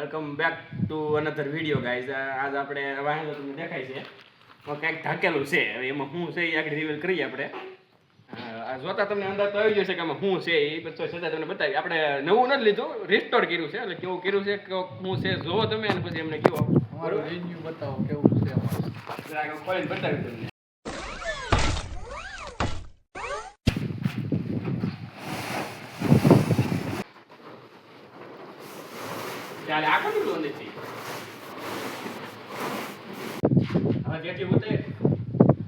Welcome back to another video guys. આજ આપણે વાહન તમને દેખાય છે કંઈક ઢાકેલું છે. હવે એમાં શું છે એ આગળ રિવીલ કરીએ આપણે. આ જોતા તમને અંદાજ તો આવી જશે કે આમાં શું છે એ પછી છતાં તમને બતાવી. આપણે નવું નથી લીધું, રિસ્ટોર કર્યું છે. એટલે કેવું કર્યું છે, શું છે જોવો તમે અને પછી એમને કહો. અમારો રિવ્યુ બતાવો કેવું છે અમારું. ખોલીને બતાવી તમને. ચાલે આ કોનું લોન નથી હવે જેથી ઉતે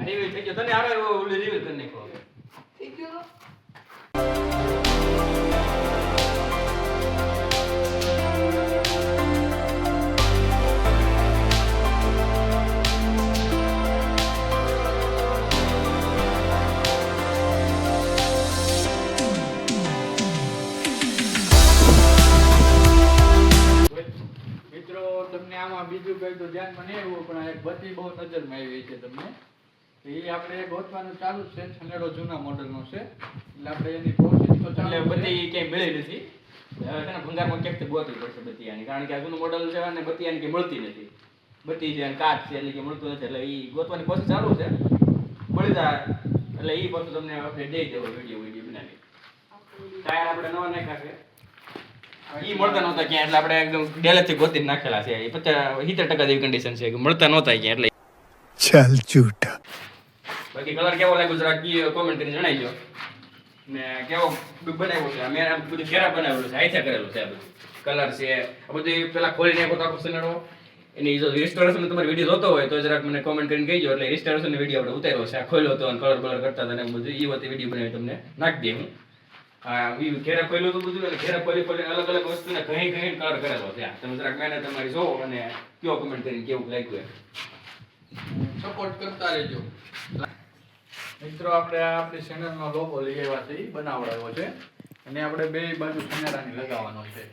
રિવીલ થઈ ગયો. તને આવે ઓલું રિવીલ કરી નાખો. થઈ ગયો તમને આમાં બીજું કઈ તો ધ્યાનમાં નહીં આવ્યું પણ એક બત્તી બહુ નજરમાં આવી છે તમને. એ આપણે ગોતવાનું ચાલુ છે. છનેડો જૂના મોડલનો છે એટલે આપણે એની પ્રોસેસ તો ચાલુ એટલે બત્તી ક્યાંય મળે નથી. હવે તેને ભંગારમાં ક્યાંક ગોતવી પડશે બત્તી આની, કારણ કે આ જૂનું મોડલ છે અને બત્તી આની કે મળતી નથી. બત્તી છે અને કાચ છે એટલે કે મળતું નથી. એટલે એ ગોતવાની પ્રોસેસ ચાલુ છે. મળી જાય એટલે એ પાછું તમને આપણે દઈ દેવો વિડીયો બનાવી. ટાયર આપણે નવા નાખ્યા છે. ઈ મળતા નહોતા ક્યાં એટલે આપણે એકદમ ડેલેથી ગોતીને નાખેલા છે. એ 70% જેવી કન્ડિશન છે કે મળતા નહોતા ક્યાં એટલે. ચાલ ઝૂઠા. બાકી કલર કેવો લાગ્યો જરા કોમેન્ટ કરીને જણાવજો. ને કેવો બનાવ્યો છે. મેં આ બધું ઘેરા બનાવેલું છે, હાથે કરેલું છે. આ બધું કલર છે આ બધું પેલા ખોલી નાખો તો આખો સનેડો. એની જો રિસ્ટોરેશન તમારી વિડીયો જોતો હોય તો જરાક મને કોમેન્ટ કરીને કહેજો. એટલે રિસ્ટોરેશનનો વિડીયો આપણે ઉતાર્યો છે. આ ખોલ્યો હતો અને કલર કરતા હતા ને બધું એ વખતે વિડીયો બનાવી તમને નાખી દે હું. હા ઘેરા ખોલ્યું હતું બધું એટલે ઘેરા ખોલી અલગ અલગ વસ્તુને ઘણી કલર કરેલો છે. તમે જરાક મહેનત તમારી જોવો અને કયો કમેન્ટ કરીને કેવું લાગ્યું એમ. સપોર્ટ કરતા રહેજો મિત્રો. આપણે આપણી ચેનલનો લોગો લઈ આવ્યા છે, એ બનાવડાવ્યો છે અને આપણે બે બાજુ કેમેરાની લગાવવાનો છે.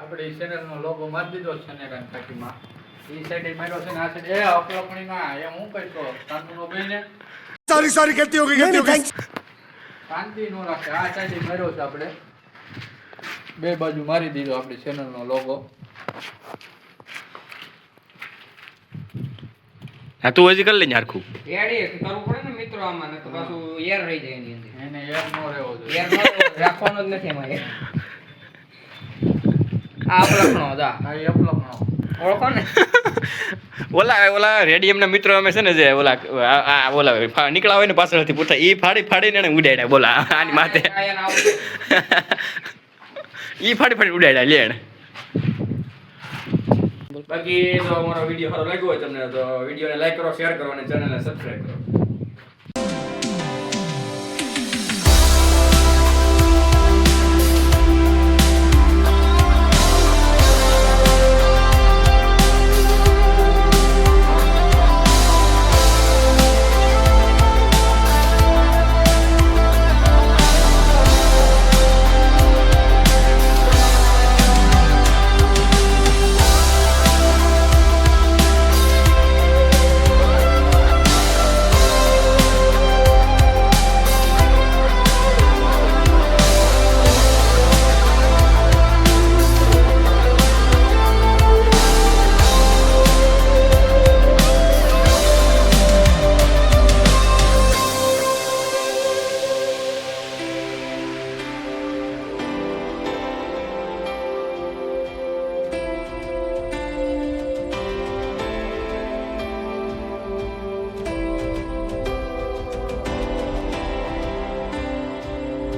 આપણે ચેનલનો લોગો મારી દીધો છે ને ટાંકીમાં. એ સાઈડે માર્યો છે ને આ સાઈડ એ અપલપણીમાં એમ હું કહીતો શાંતિનો બેને સારી કહેતી હોગી શાંતિ નો રાખે. આ સાઈડે માર્યો છે આપણે બે બાજુ મારી દીધો આપણી ચેનલનો લોગો. હા તું હજી કરી લે યારખું એડી કરવું પડે ને મિત્રો આમાં, ને તો પાછું એર રહી જાય એની અંદર. એને એર નો રહેવો જોઈએ. એર રાખવાનો જ નથી એમાં. આ અપલખણો જા આ એ અપલપણો ઓળખો ને. ઓલા રેડિયમ ના મિત્રો અમે છે ને જે ઓલા નીકળ્યા હોય ને પાછળથી પૂછા ઈ ફાડીને એને ઉડાડ્યા. બોલા આની માથે ઈ ફાડી ઉડાડ્યા લે એને. બાકી જો અમારો વિડીયો સારો લાગ્યો હોય તમને તો વિડીયોને લાઈક કરો, શેર કરો અને ચેનલને સબસ્ક્રાઇબ કરો.